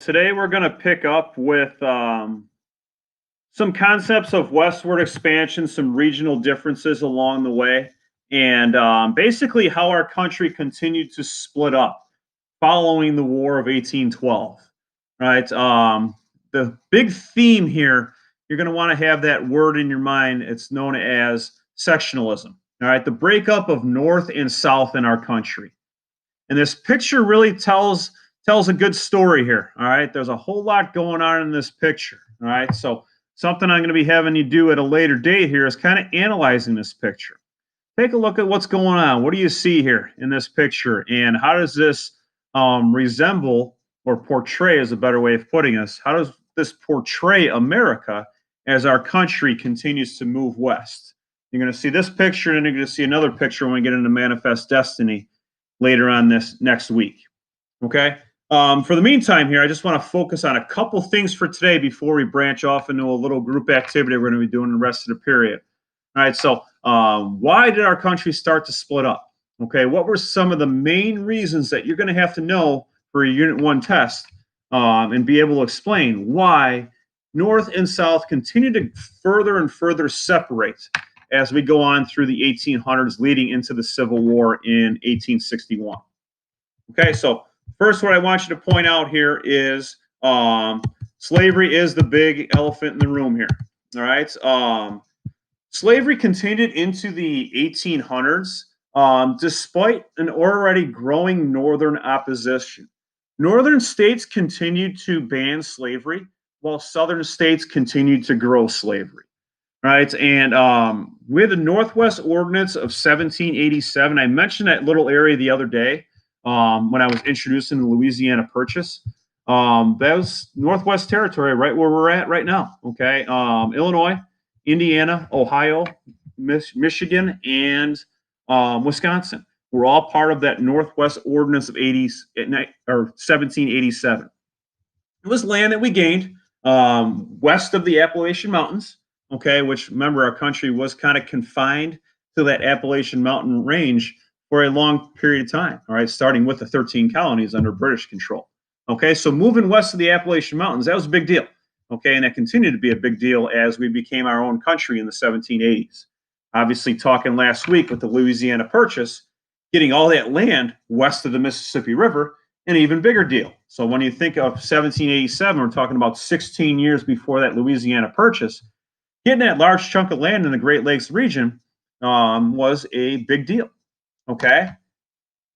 Today we're going to pick up with some concepts of westward expansion, some regional differences along the way, and basically how our country continued to split up following the War of 1812. Right? The big theme here, you're going to want to have that word in your mind. It's known as sectionalism. All right, the breakup of North and South in our country. And this picture really tells a good story here. All right. There's a whole lot going on in this picture. All right. So something I'm going to be having you do at a later date here is kind of analyzing this picture. Take a look at what's going on. What do you see here in this picture? And how does this resemble or portray, is a better way of putting this, how does this portray America as our country continues to move west? You're going to see this picture, and you're going to see another picture when we get into Manifest Destiny later on this next week. Okay. For the meantime here, I just want to focus on a couple things for today before we branch off into a little group activity we're going to be doing the rest of the period. All right. So why did our country start to split up? Okay. What were some of the main reasons that you're going to have to know for a Unit 1 test and be able to explain why North and South continue to further and further separate as we go on through the 1800s leading into the Civil War in 1861. Okay, so first what I want you to point out here is slavery is the big elephant in the room here. All right, slavery continued into the 1800s despite an already growing Northern opposition. Northern states continued to ban slavery while Southern states continued to grow slavery. Right, and we had the Northwest Ordinance of 1787. I mentioned that little area the other day when I was introducing the Louisiana Purchase. That was Northwest Territory, right where we're at right now. Okay, Illinois, Indiana, Ohio, Michigan, and Wisconsin were all part of that Northwest Ordinance of 1787. It was land that we gained west of the Appalachian Mountains. Okay, which remember our country was kind of confined to that Appalachian Mountain range for a long period of time. All right, starting with the 13 colonies under British control. Okay, so moving west of the Appalachian Mountains, that was a big deal. Okay, and that continued to be a big deal as we became our own country in the 1780s. Obviously, talking last week with the Louisiana Purchase, getting all that land west of the Mississippi River, an even bigger deal. So when you think of 1787, we're talking about 16 years before that Louisiana Purchase. Getting that large chunk of land in the Great Lakes region was a big deal. Okay,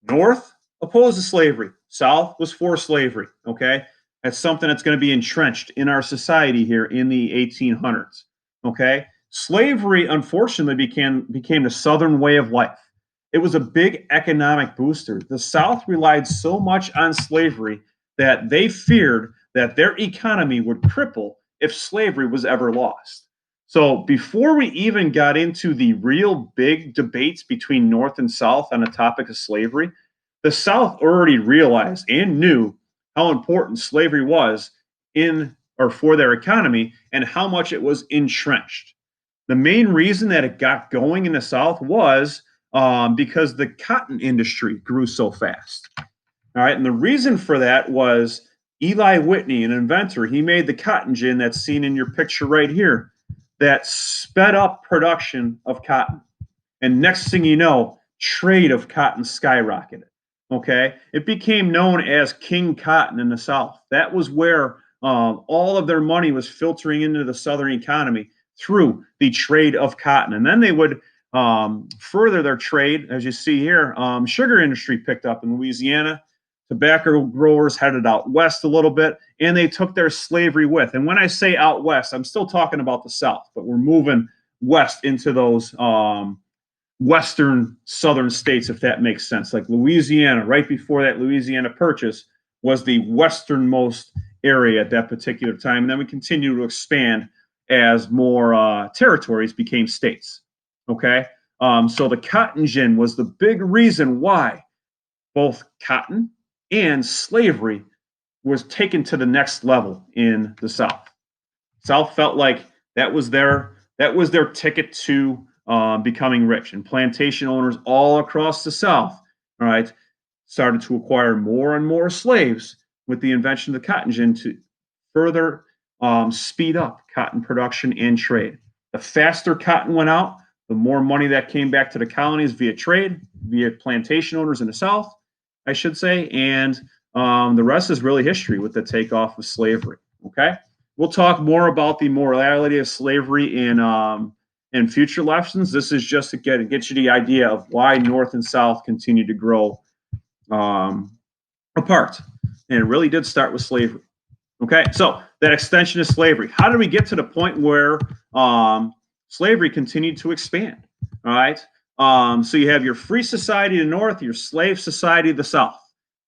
North opposed to slavery. South was for slavery. Okay, that's something that's going to be entrenched in our society here in the 1800s. Okay, slavery unfortunately became the Southern way of life. It was a big economic booster. The South relied so much on slavery that they feared that their economy would cripple if slavery was ever lost. So before we even got into the real big debates between North and South on the topic of slavery, the South already realized and knew how important slavery was in or for their economy and how much it was entrenched. The main reason that it got going in the South was because the cotton industry grew so fast. All right, and the reason for that was Eli Whitney, an inventor. He made the cotton gin that's seen in your picture right here that sped up production of cotton. And next thing you know, trade of cotton skyrocketed. Okay, it became known as King Cotton in the South. That was where all of their money was filtering into the Southern economy through the trade of cotton. And then they would further their trade, as you see here. Sugar industry picked up in Louisiana. Tobacco growers headed out west a little bit, and they took their slavery with. And when I say out west, I'm still talking about the South, but we're moving west into those western southern states, if that makes sense. Like Louisiana, right before that Louisiana Purchase, was the westernmost area at that particular time. And then we continue to expand as more territories became states. Okay, so the cotton gin was the big reason why both cotton and slavery was taken to the next level in the South. South felt like that was their ticket to becoming rich, and plantation owners all across the South, all right, started to acquire more and more slaves, with the invention of the cotton gin to further speed up cotton production and trade. The faster cotton went out, the more money that came back to the colonies via trade, via plantation owners in the South, I should say, and the rest is really history with the takeoff of slavery. Okay, we'll talk more about the morality of slavery in future lessons. This is just to get you the idea of why North and South continue to grow apart, and it really did start with slavery. Okay, so that extension of slavery. How did we get to the point where slavery continued to expand? All right, so you have your free society to the north, your slave society to the south.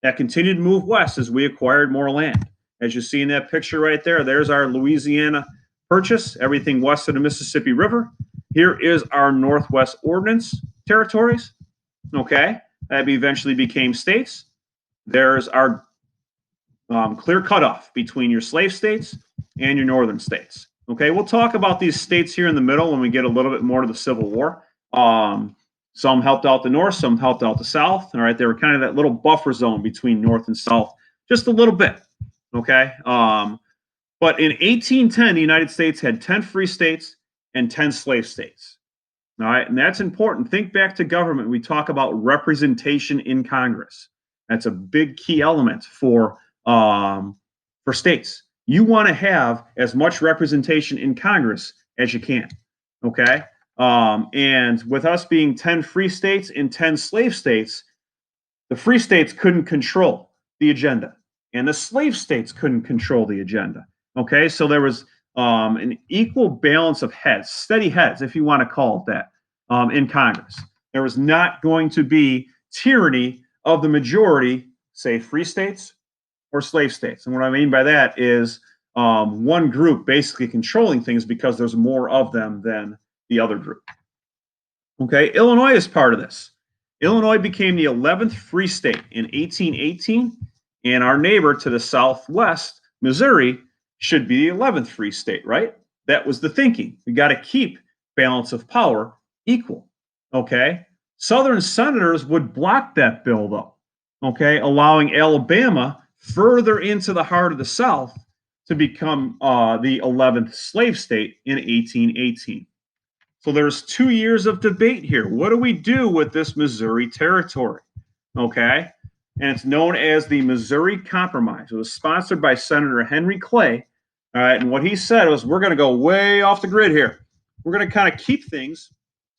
That continued to move west as we acquired more land. As you see in that picture right there, there's our Louisiana Purchase, everything west of the Mississippi River. Here is our Northwest Ordinance territories. Okay, that eventually became states. There's our clear cutoff between your slave states and your northern states. Okay, we'll talk about these states here in the middle when we get a little bit more to the Civil War. Some helped out the north, some helped out the south. All right, they were kind of that little buffer zone between north and south, just a little bit. Okay, but in 1810, the United States had 10 free states and 10 slave states. All right, and that's important. Think back to government. We talk about representation in Congress. That's a big key element for states. You want to have as much representation in Congress as you can. Okay, and with us being 10 free states and 10 slave states, the free states couldn't control the agenda, and the slave states couldn't control the agenda. Okay, so there was an equal balance of heads, steady heads, if you want to call it that, in Congress. There was not going to be tyranny of the majority, say free states or slave states. And what I mean by that is one group basically controlling things because there's more of them than the other group. Okay, Illinois is part of this. Illinois became the 11th free state in 1818, and our neighbor to the southwest, Missouri, should be the 11th free state, right? That was the thinking. We got to keep balance of power equal. Okay, Southern senators would block that bill, though. Okay, allowing Alabama further into the heart of the South to become the 11th slave state in 1818. So there's 2 years of debate here. What do we do with this Missouri territory? Okay, and it's known as the Missouri Compromise. It was sponsored by Senator Henry Clay. All right, and what he said was, we're going to go way off the grid here. We're going to kind of keep things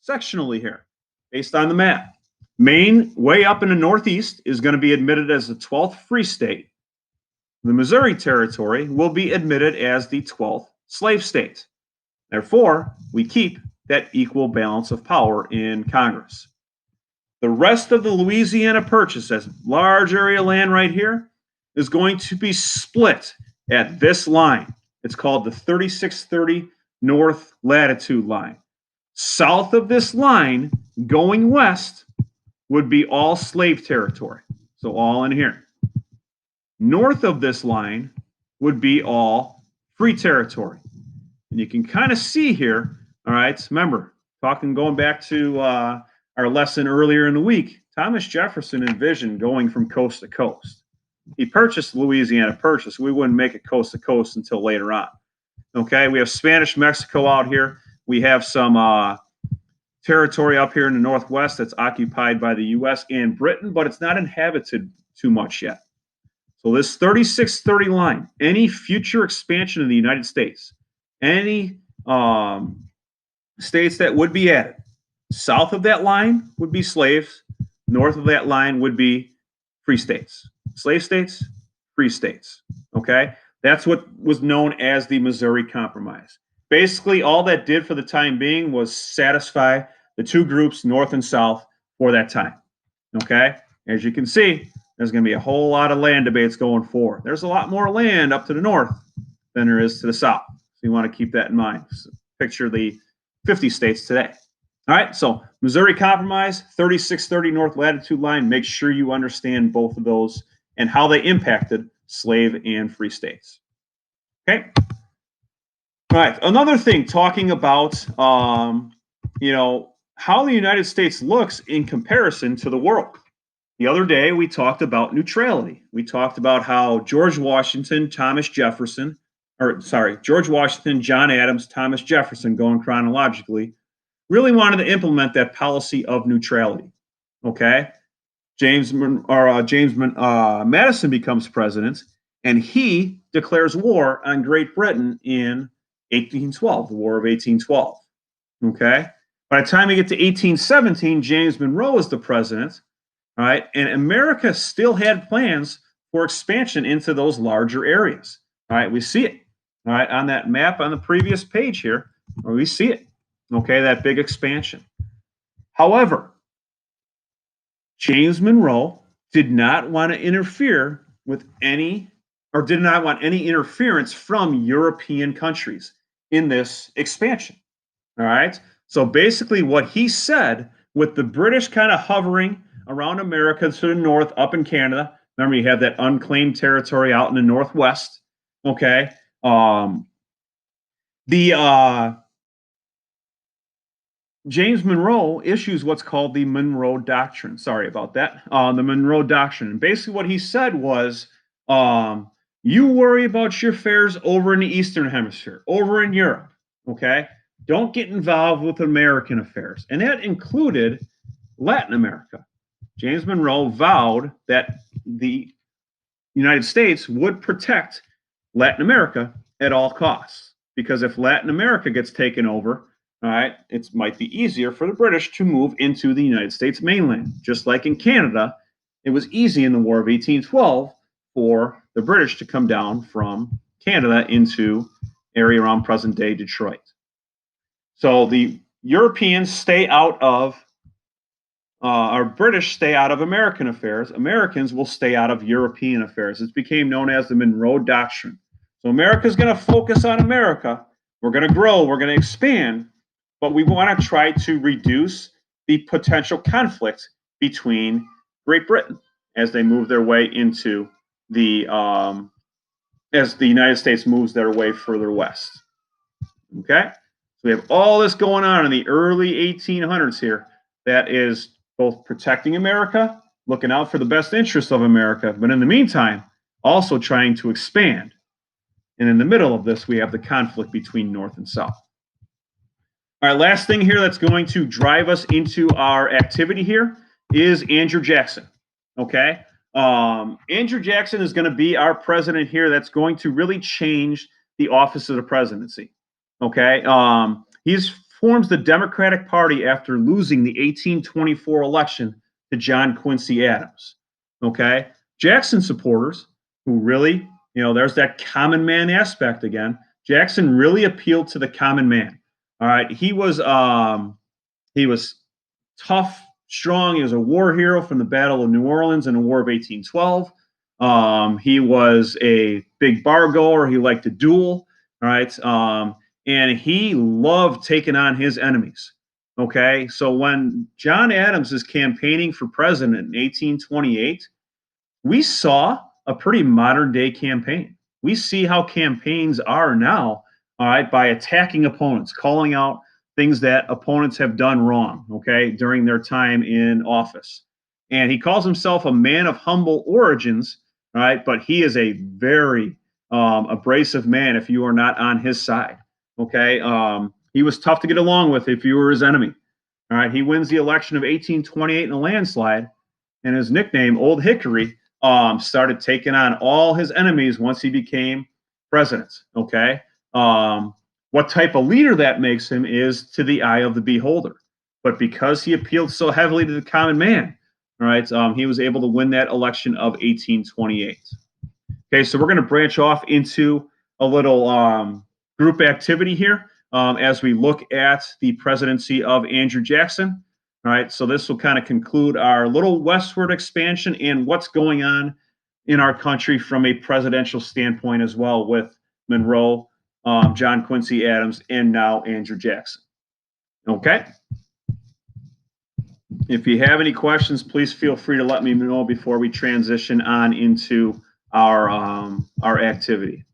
sectionally here based on the map. Maine, way up in the northeast, is going to be admitted as the 12th free state. The Missouri Territory will be admitted as the 12th slave state. Therefore, we keep that equal balance of power in Congress. The rest of the Louisiana Purchase, that large area of land right here, is going to be split at this line. It's called the 3630 North Latitude Line. South of this line, going west, would be all slave territory. So all in here. North of this line would be all free territory. And you can kind of see here, all right, remember, going back to our lesson earlier in the week, Thomas Jefferson envisioned going from coast to coast. He purchased Louisiana Purchase. We wouldn't make it coast to coast until later on. Okay, we have Spanish Mexico out here. We have some territory up here in the Northwest that's occupied by the U.S. and Britain, but it's not inhabited too much yet. So this 3630 line, any future expansion of the United States, any states that would be added, south of that line would be slaves, north of that line would be free states. Slave states, free states. Okay, that's what was known as the Missouri Compromise. Basically, all that did for the time being was satisfy the two groups, North and South, for that time. Okay, as you can see, there's going to be a whole lot of land debates going forward. There's a lot more land up to the north than there is to the south. So you want to keep that in mind. So picture the 50 states today. All right, so Missouri Compromise, 3630 North Latitude Line. Make sure you understand both of those and how they impacted slave and free states. Okay. All right, another thing, talking about, how the United States looks in comparison to the world. The other day, we talked about neutrality. We talked about how George Washington, George Washington, John Adams, Thomas Jefferson, going chronologically, really wanted to implement that policy of neutrality. Okay, Madison becomes president, and he declares war on Great Britain in 1812, the War of 1812. Okay, by the time we get to 1817, James Monroe is the president. All right, and America still had plans for expansion into those larger areas. All right, we see it. All right, on that map on the previous page here, we see it. Okay, that big expansion. However, James Monroe did not want to interfere with any, or did not want any interference from European countries in this expansion. All right. So basically, what he said, with the British kind of hovering around America to the north, up in Canada. Remember, you have that unclaimed territory out in the northwest. Okay. The James Monroe issues what's called the Monroe Doctrine. Sorry about that. The Monroe Doctrine. And basically, what he said was, you worry about your affairs over in the Eastern Hemisphere, over in Europe. Okay. Don't get involved with American affairs. And that included Latin America. James Monroe vowed that the United States would protect Latin America at all costs. Because if Latin America gets taken over, all right, it might be easier for the British to move into the United States mainland. Just like in Canada, it was easy in the War of 1812 for the British to come down from Canada into area around present-day Detroit. So the Europeans stay out of, our British stay out of American affairs. Americans will stay out of European affairs. It became known as the Monroe Doctrine. So America's going to focus on America. We're going to grow. We're going to expand. But we want to try to reduce the potential conflict between Great Britain as they move their way into the, as the United States moves their way further west. Okay? So we have all this going on in the early 1800s here that is both protecting America, looking out for the best interests of America, but in the meantime, also trying to expand. And in the middle of this, we have the conflict between North and South. All right, last thing here that's going to drive us into our activity here is Andrew Jackson. Okay? Andrew Jackson is going to be our president here that's going to really change the office of the presidency. Okay? He forms the Democratic Party after losing the 1824 election to John Quincy Adams. Okay? Jackson supporters who really, there's that common man aspect again. Jackson really appealed to the common man. All right, he was tough, strong. He was a war hero from the Battle of New Orleans in the War of 1812. He was a big bar goer. He liked to duel. All right, and he loved taking on his enemies. Okay, so when John Adams is campaigning for president in 1828, we saw a pretty modern day campaign. We see how campaigns are now. All right, by attacking opponents, calling out things that opponents have done wrong, okay, during their time in office. And he calls himself a man of humble origins, all right, but he is a very abrasive man if you are not on his side, okay. He was tough to get along with if you were his enemy. All right, he wins the election of 1828 in a landslide, and his nickname, Old Hickory, started taking on all his enemies once he became president, okay. What type of leader that makes him is to the eye of the beholder. But because he appealed so heavily to the common man, all right, he was able to win that election of 1828. Okay, so we're going to branch off into a little group activity here as we look at the presidency of Andrew Jackson. All right, so this will kind of conclude our little westward expansion and what's going on in our country from a presidential standpoint as well, with Monroe, John Quincy Adams, and now Andrew Jackson. Okay. If you have any questions, please feel free to let me know before we transition on into our activity.